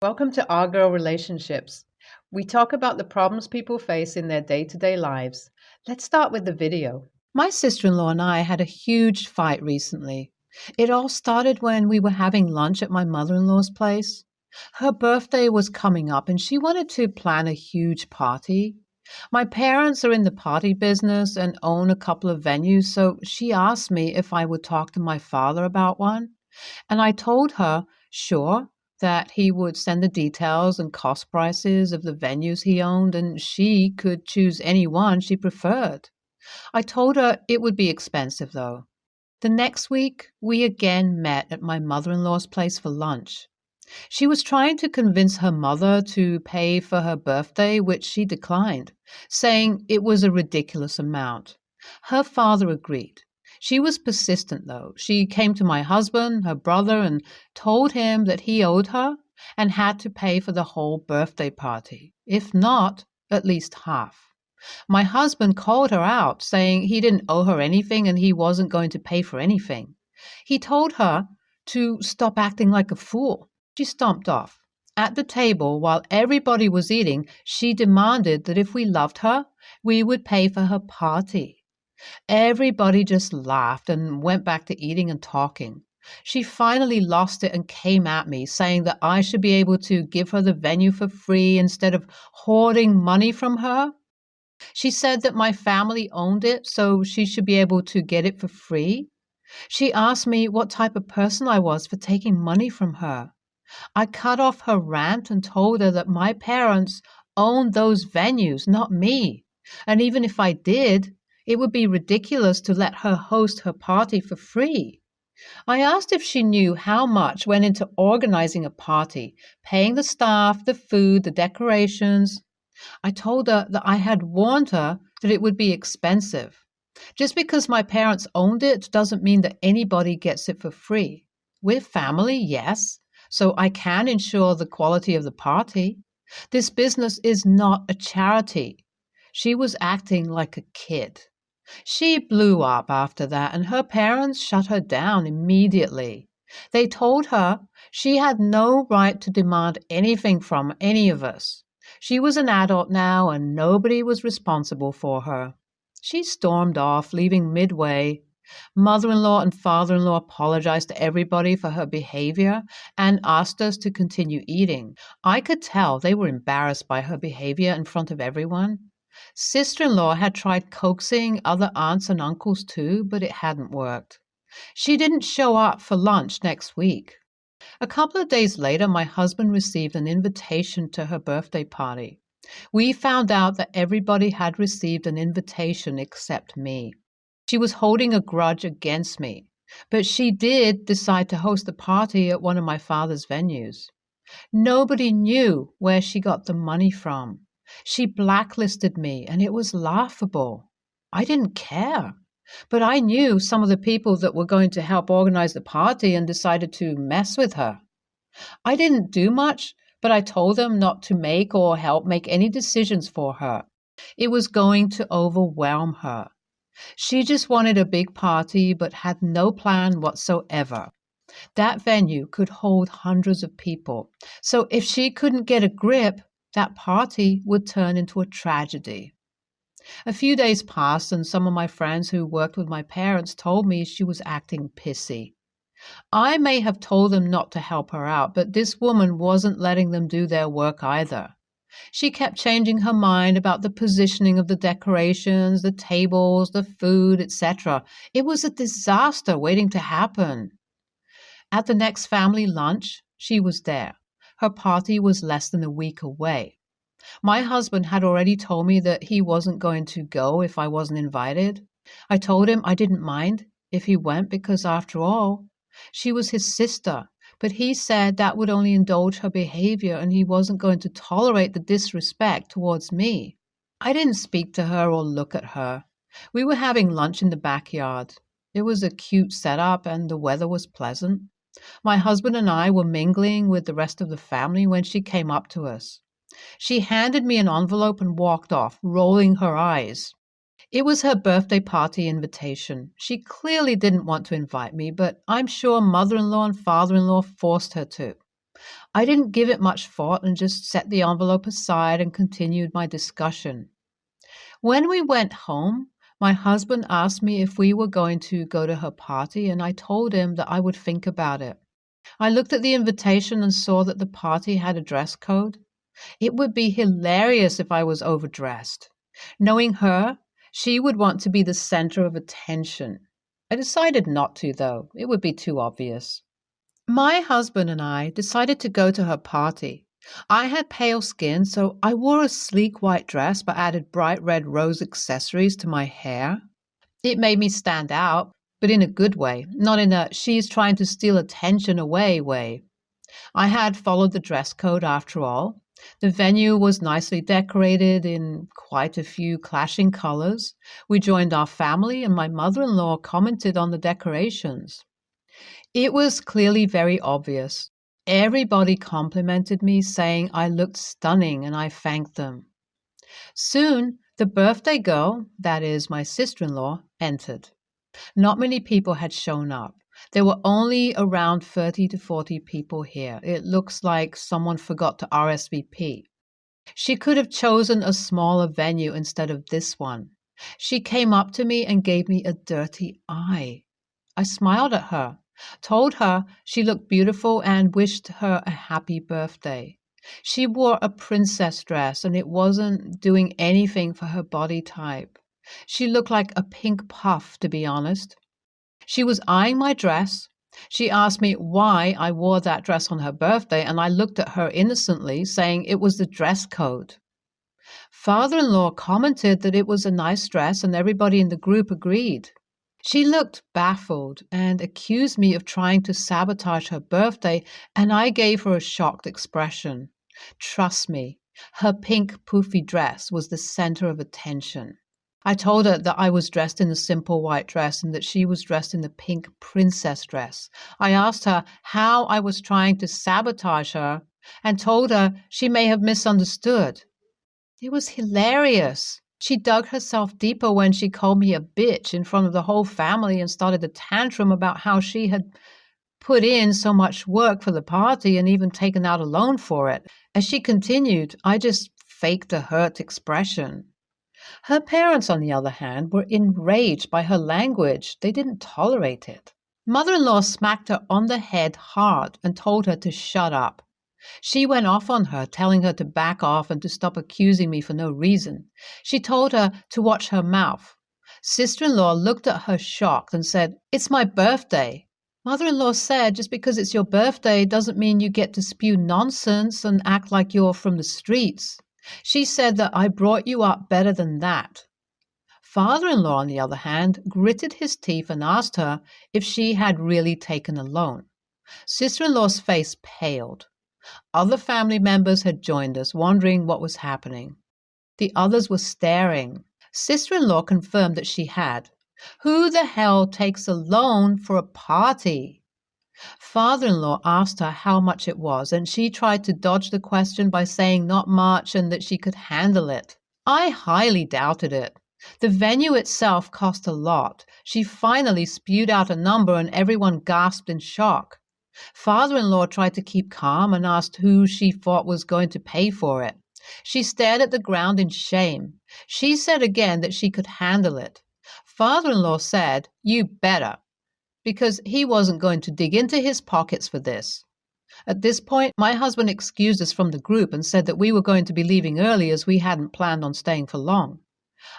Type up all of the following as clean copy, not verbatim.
Welcome to Our Girl Relationships. We talk about the problems people face in their day-to-day lives. Let's start with the video. My sister-in-law and I had a huge fight recently. It all started when we were having lunch at my mother-in-law's place. Her birthday was coming up and she wanted to plan a huge party. My parents are in the party business and own a couple of venues, so she asked me if I would talk to my father about one. And I told her, sure, that he would send the details and cost prices of the venues he owned, and she could choose any one she preferred. I told her it would be expensive, though. The next week, we again met at my mother-in-law's place for lunch. She was trying to convince her mother to pay for her birthday, which she declined, saying it was a ridiculous amount. Her father agreed. She was persistent, though. She came to my husband, her brother, and told him that he owed her and had to pay for the whole birthday party, if not, at least half. My husband called her out, saying he didn't owe her anything and he wasn't going to pay for anything. He told her to stop acting like a fool. She stomped off. At the table, while everybody was eating, she demanded that if we loved her, we would pay for her party. Everybody just laughed and went back to eating and talking. She finally lost it and came at me, saying that I should be able to give her the venue for free instead of hoarding money from her. She said that my family owned it, so she should be able to get it for free. She asked me what type of person I was for taking money from her. I cut off her rant and told her that my parents owned those venues, not me. And even if I did, it would be ridiculous to let her host her party for free. I asked if she knew how much went into organizing a party, paying the staff, the food, the decorations. I told her that I had warned her that it would be expensive. Just because my parents owned it doesn't mean that anybody gets it for free. We're family, yes, so I can ensure the quality of the party. This business is not a charity. She was acting like a kid. She blew up after that, and her parents shut her down immediately. They told her she had no right to demand anything from any of us. She was an adult now, and nobody was responsible for her. She stormed off, leaving midway. Mother-in-law and father-in-law apologized to everybody for her behavior and asked us to continue eating. I could tell they were embarrassed by her behavior in front of everyone. Sister-in-law had tried coaxing other aunts and uncles too, but it hadn't worked. She didn't show up for lunch next week. A couple of days later, my husband received an invitation to her birthday party. We found out that everybody had received an invitation except me. She was holding a grudge against me, but she did decide to host the party at one of my father's venues. Nobody knew where she got the money from. She blacklisted me, and it was laughable. I didn't care, but I knew some of the people that were going to help organize the party and decided to mess with her. I didn't do much, but I told them not to make or help make any decisions for her. It was going to overwhelm her. She just wanted a big party, but had no plan whatsoever. That venue could hold hundreds of people, so if she couldn't get a grip, that party would turn into a tragedy. A few days passed, and some of my friends who worked with my parents told me she was acting pissy. I may have told them not to help her out, but this woman wasn't letting them do their work either. She kept changing her mind about the positioning of the decorations, the tables, the food, etc. It was a disaster waiting to happen. At the next family lunch, she was there. Her party was less than a week away. My husband had already told me that he wasn't going to go if I wasn't invited. I told him I didn't mind if he went because, after all, she was his sister, but he said that would only indulge her behavior and he wasn't going to tolerate the disrespect towards me. I didn't speak to her or look at her. We were having lunch in the backyard. It was a cute setup and the weather was pleasant. My husband and I were mingling with the rest of the family when she came up to us. She handed me an envelope and walked off, rolling her eyes. It was her birthday party invitation. She clearly didn't want to invite me, but I'm sure mother-in-law and father-in-law forced her to. I didn't give it much thought and just set the envelope aside and continued my discussion. When we went home, my husband asked me if we were going to go to her party, and I told him that I would think about it. I looked at the invitation and saw that the party had a dress code. It would be hilarious if I was overdressed. Knowing her, she would want to be the center of attention. I decided not to, though. It would be too obvious. My husband and I decided to go to her party. I had pale skin, so I wore a sleek white dress but added bright red rose accessories to my hair. It made me stand out, but in a good way, not in a she's trying to steal attention away way. I had followed the dress code after all. The venue was nicely decorated in quite a few clashing colors. We joined our family, and my mother-in-law commented on the decorations. It was clearly very obvious. Everybody complimented me, saying I looked stunning, and I thanked them. Soon, the birthday girl, that is, my sister-in-law, entered. Not many people had shown up. There were only around 30 to 40 people here. It looks like someone forgot to RSVP. She could have chosen a smaller venue instead of this one. She came up to me and gave me a dirty eye. I smiled at her, told her she looked beautiful, and wished her a happy birthday. She wore a princess dress, and it wasn't doing anything for her body type. She looked like a pink puff, to be honest. She was eyeing my dress. She asked me why I wore that dress on her birthday, and I looked at her innocently, saying it was the dress code. Father-in-law commented that it was a nice dress, and everybody in the group agreed. She looked baffled and accused me of trying to sabotage her birthday, and I gave her a shocked expression. Trust me, her pink poofy dress was the center of attention. I told her that I was dressed in a simple white dress and that she was dressed in the pink princess dress. I asked her how I was trying to sabotage her and told her she may have misunderstood. It was hilarious. She dug herself deeper when she called me a bitch in front of the whole family and started a tantrum about how she had put in so much work for the party and even taken out a loan for it. As she continued, I just faked a hurt expression. Her parents, on the other hand, were enraged by her language. They didn't tolerate it. Mother-in-law smacked her on the head hard and told her to shut up. She went off on her, telling her to back off and to stop accusing me for no reason. She told her to watch her mouth. Sister-in-law looked at her shocked and said, "It's my birthday." Mother-in-law said, "Just because it's your birthday doesn't mean you get to spew nonsense and act like you're from the streets." She said that I brought you up better than that. Father-in-law, on the other hand, gritted his teeth and asked her if she had really taken a loan. Sister-in-law's face paled. Other family members had joined us, wondering what was happening. The others were staring. Sister-in-law confirmed that she had. Who the hell takes a loan for a party? Father-in-law asked her how much it was, and she tried to dodge the question by saying not much and that she could handle it. I highly doubted it. The venue itself cost a lot. She finally spewed out a number and everyone gasped in shock. Father-in-law tried to keep calm and asked who she thought was going to pay for it. She stared at the ground in shame. She said again that she could handle it. Father-in-law said, "You better," because he wasn't going to dig into his pockets for this. At this point, my husband excused us from the group and said that we were going to be leaving early as we hadn't planned on staying for long.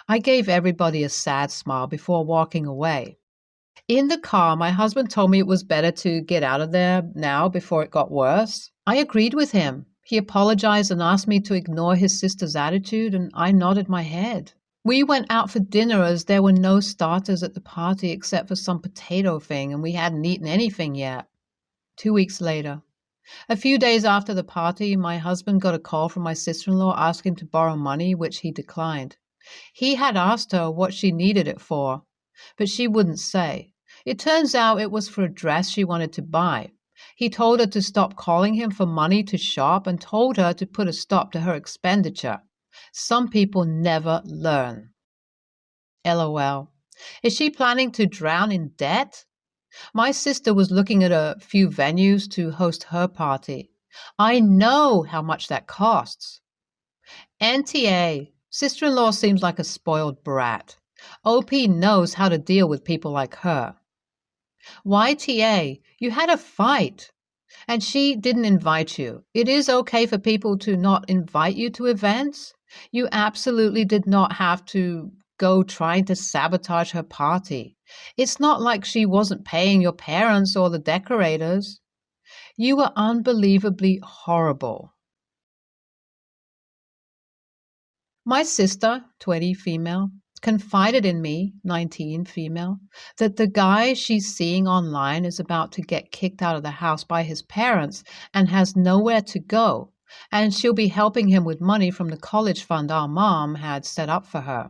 I gave everybody a sad smile before walking away. In the car, my husband told me it was better to get out of there now before it got worse. I agreed with him. He apologized and asked me to ignore his sister's attitude, and I nodded my head. We went out for dinner as there were no starters at the party except for some potato thing, and we hadn't eaten anything yet. 2 weeks later. A few days after the party, my husband got a call from my sister-in-law asking to borrow money, which he declined. He had asked her what she needed it for, but she wouldn't say. It turns out it was for a dress she wanted to buy. He told her to stop calling him for money to shop and told her to put a stop to her expenditure. Some people never learn. LOL. Is she planning to drown in debt? My sister was looking at a few venues to host her party. I know how much that costs. NTA, sister-in-law seems like a spoiled brat. OP knows how to deal with people like her. YTA, you had a fight. And she didn't invite you. It is okay for people to not invite you to events. You absolutely did not have to go trying to sabotage her party. It's not like she wasn't paying your parents or the decorators. You were unbelievably horrible. My sister, 20 female, confided in me, 19 female, that the guy she's seeing online is about to get kicked out of the house by his parents and has nowhere to go, and she'll be helping him with money from the college fund our mom had set up for her.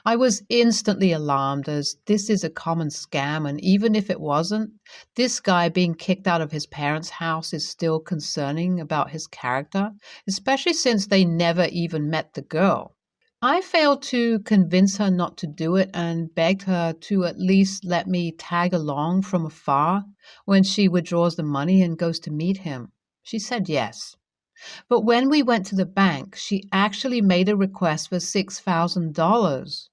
I was instantly alarmed, as this is a common scam, and even if it wasn't, this guy being kicked out of his parents' house is still concerning about his character, especially since they never even met the girl. I failed to convince her not to do it and begged her to at least let me tag along from afar when she withdraws the money and goes to meet him. She said yes. But when we went to the bank, she actually made a request for $6,000.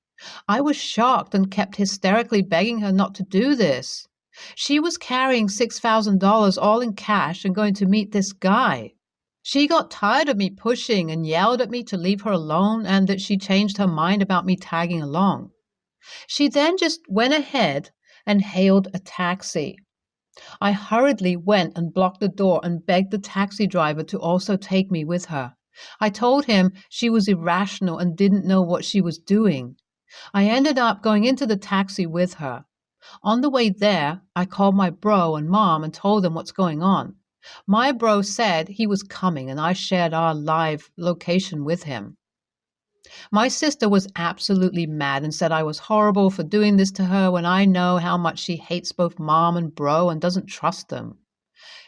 I was shocked and kept hysterically begging her not to do this. She was carrying $6,000 all in cash and going to meet this guy. She got tired of me pushing and yelled at me to leave her alone and that she changed her mind about me tagging along. She then just went ahead and hailed a taxi. I hurriedly went and blocked the door and begged the taxi driver to also take me with her. I told him she was irrational and didn't know what she was doing. I ended up going into the taxi with her. On the way there, I called my bro and mom and told them what's going on. My bro said he was coming and I shared our live location with him. My sister was absolutely mad and said I was horrible for doing this to her when I know how much she hates both mom and bro and doesn't trust them.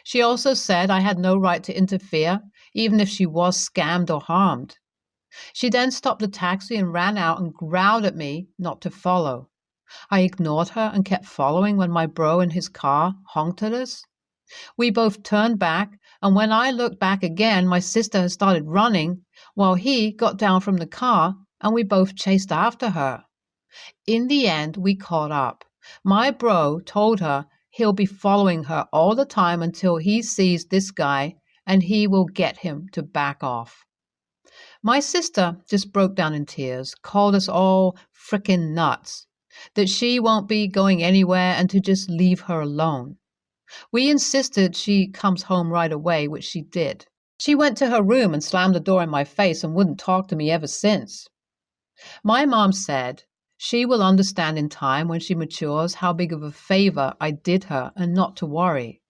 She also said I had no right to interfere, even if she was scammed or harmed. She then stopped the taxi and ran out and growled at me not to follow. I ignored her and kept following when my bro in his car honked at us. We both turned back, and when I looked back again, my sister had started running, while he got down from the car, and we both chased after her. In the end, we caught up. My bro told her he'll be following her all the time until he sees this guy, and he will get him to back off. My sister just broke down in tears, called us all frickin' nuts, that she won't be going anywhere and to just leave her alone. We insisted she comes home right away, which she did. She went to her room and slammed the door in my face and wouldn't talk to me ever since. My mom said she will understand in time when she matures how big of a favor I did her and not to worry.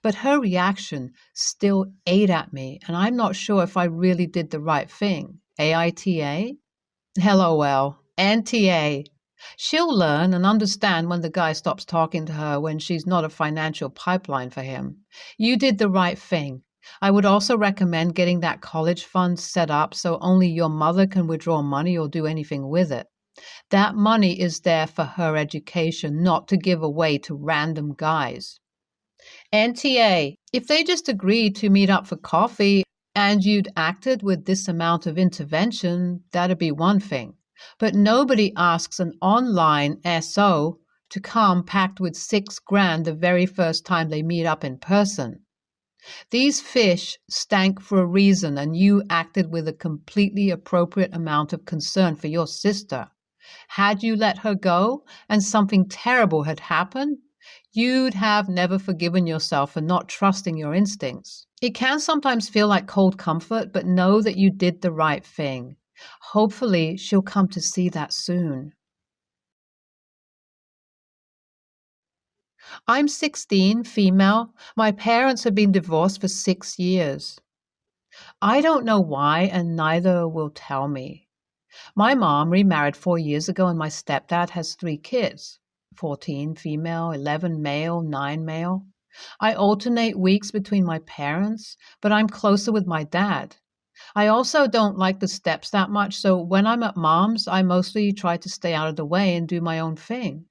But her reaction still ate at me, and I'm not sure if I really did the right thing. AITA? LOL. NTA. She'll learn and understand when the guy stops talking to her when she's not a financial pipeline for him. You did the right thing. I would also recommend getting that college fund set up so only your mother can withdraw money or do anything with it. That money is there for her education, not to give away to random guys. NTA, if they just agreed to meet up for coffee and you'd acted with this amount of intervention, that'd be one thing. But nobody asks an online SO to come packed with $6,000 the very first time they meet up in person. These fish stank for a reason, and you acted with a completely appropriate amount of concern for your sister. Had you let her go and something terrible had happened, you'd have never forgiven yourself for not trusting your instincts. It can sometimes feel like cold comfort, but know that you did the right thing. Hopefully, she'll come to see that soon. I'm 16, female. My parents have been divorced for 6 years. I don't know why, and neither will tell me. My mom remarried 4 years ago, and my stepdad has 3 kids, 14 female, 11 male, 9 male. I alternate weeks between my parents, but I'm closer with my dad. I also don't like the steps that much, so when I'm at mom's, I mostly try to stay out of the way and do my own thing.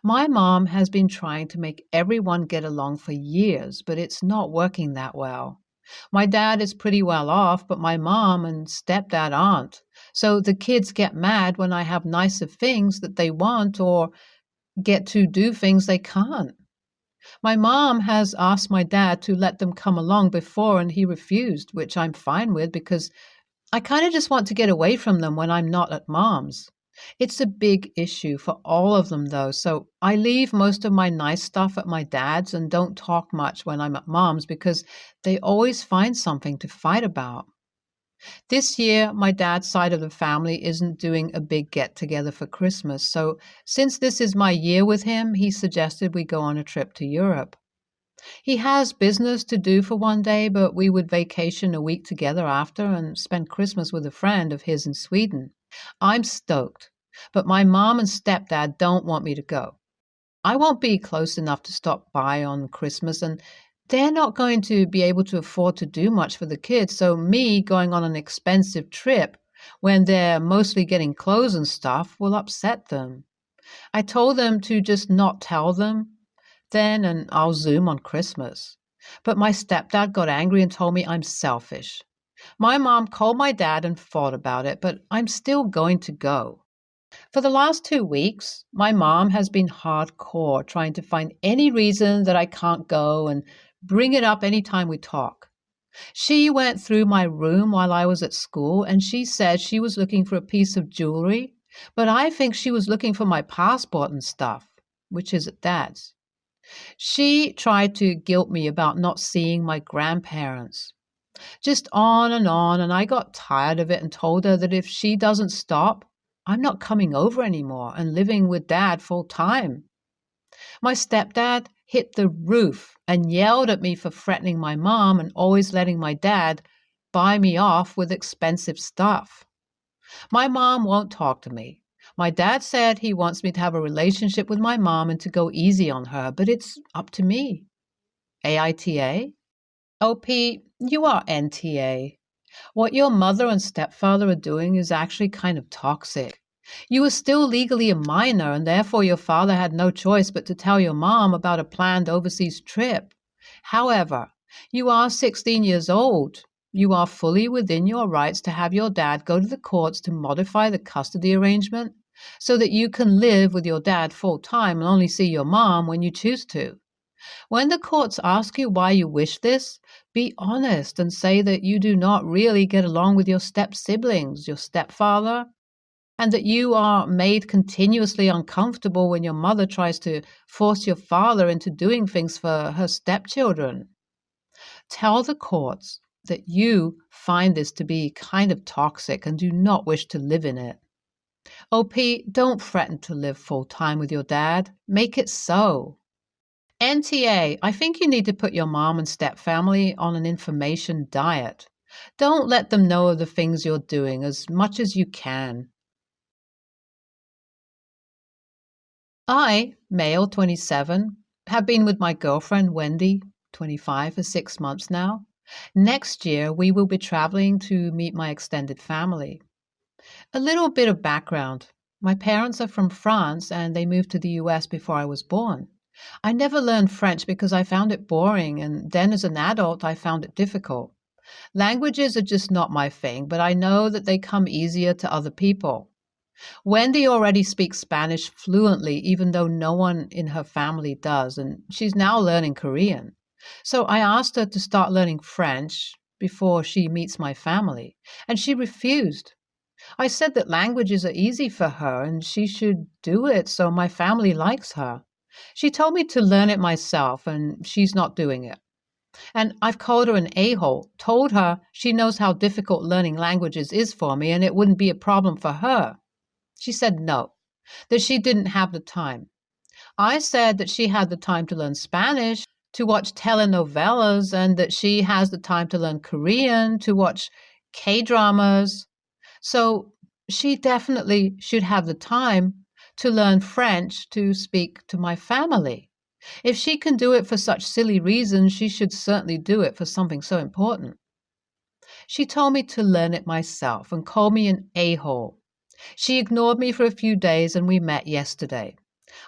My mom has been trying to make everyone get along for years, but it's not working that well. My dad is pretty well off, but my mom and stepdad aren't. So the kids get mad when I have nicer things that they want or get to do things they can't. My mom has asked my dad to let them come along before, and he refused, which I'm fine with because I kind of just want to get away from them when I'm not at mom's. It's a big issue for all of them, though, so I leave most of my nice stuff at my dad's and don't talk much when I'm at mom's because they always find something to fight about. This year, my dad's side of the family isn't doing a big get together for Christmas, so since this is my year with him, he suggested we go on a trip to Europe. He has business to do for one day, but we would vacation a week together after and spend Christmas with a friend of his in Sweden. I'm stoked, but my mom and stepdad don't want me to go. I won't be close enough to stop by on Christmas, and they're not going to be able to afford to do much for the kids, so me going on an expensive trip when they're mostly getting clothes and stuff will upset them. I told them to just not tell them then, and I'll Zoom on Christmas. But my stepdad got angry and told me I'm selfish. My mom called my dad and fought about it, but I'm still going to go. For the last 2 weeks, my mom has been hardcore trying to find any reason that I can't go and bring it up anytime we talk. She went through my room while I was at school and she said she was looking for a piece of jewelry, but I think she was looking for my passport and stuff, which is at dad's. She tried to guilt me about not seeing my grandparents. Just on, and I got tired of it and told her that if she doesn't stop, I'm not coming over anymore and living with dad full time. My stepdad hit the roof and yelled at me for threatening my mom and always letting my dad buy me off with expensive stuff. My mom won't talk to me. My dad said he wants me to have a relationship with my mom and to go easy on her, but it's up to me. AITA? OP, you are NTA. What your mother and stepfather are doing is actually kind of toxic. You were still legally a minor, and therefore your father had no choice but to tell your mom about a planned overseas trip. However, you are 16 years old. You are fully within your rights to have your dad go to the courts to modify the custody arrangement so that you can live with your dad full time and only see your mom when you choose to. When the courts ask you why you wish this, be honest and say that you do not really get along with your step-siblings, your stepfather, and that you are made continuously uncomfortable when your mother tries to force your father into doing things for her stepchildren. Tell the courts that you find this to be kind of toxic and do not wish to live in it. OP, don't threaten to live full-time with your dad. Make it so. NTA, I think you need to put your mom and stepfamily on an information diet. Don't let them know of the things you're doing as much as you can. I, male 27, have been with my girlfriend Wendy, 25, for 6 months now. Next year, we will be traveling to meet my extended family. A little bit of background. My parents are from France and they moved to the US before I was born. I never learned French because I found it boring, and then as an adult I found it difficult. Languages are just not my thing, but I know that they come easier to other people. Wendy already speaks Spanish fluently, even though no one in her family does, and she's now learning Korean. So I asked her to start learning French before she meets my family, and she refused. I said that languages are easy for her and she should do it so my family likes her. She told me to learn it myself, and she's not doing it. And I've called her an a-hole, told her she knows how difficult learning languages is for me and it wouldn't be a problem for her. She said no, that she didn't have the time. I said that she had the time to learn Spanish, to watch telenovelas, and that she has the time to learn Korean, to watch K-dramas. So she definitely should have the time to learn French to speak to my family. If she can do it for such silly reasons, she should certainly do it for something so important. She told me to learn it myself and called me an a-hole. She ignored me for a few days and we met yesterday.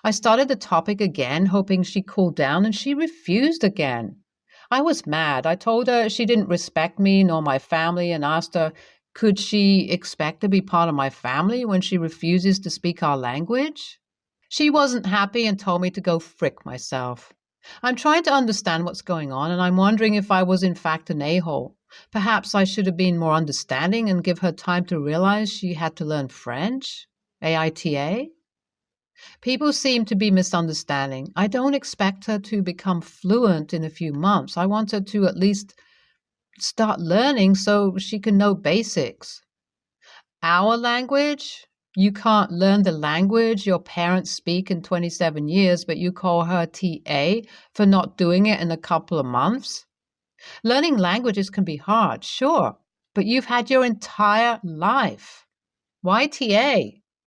I started the topic again, hoping she'd cool down, and she refused again. I was mad. I told her she didn't respect me nor my family and asked her, could she expect to be part of my family when she refuses to speak our language? She wasn't happy and told me to go frick myself. I'm trying to understand what's going on, and I'm wondering if I was in fact an a-hole. Perhaps I should have been more understanding and give her time to realize she had to learn French. AITA? People seem to be misunderstanding. I don't expect her to become fluent in a few months. I want her to at least start learning so she can know basics. Our language? You can't learn the language your parents speak in 27 years, but you call her TA for not doing it in a couple of months? Learning languages can be hard, sure, but you've had your entire life. Why TA?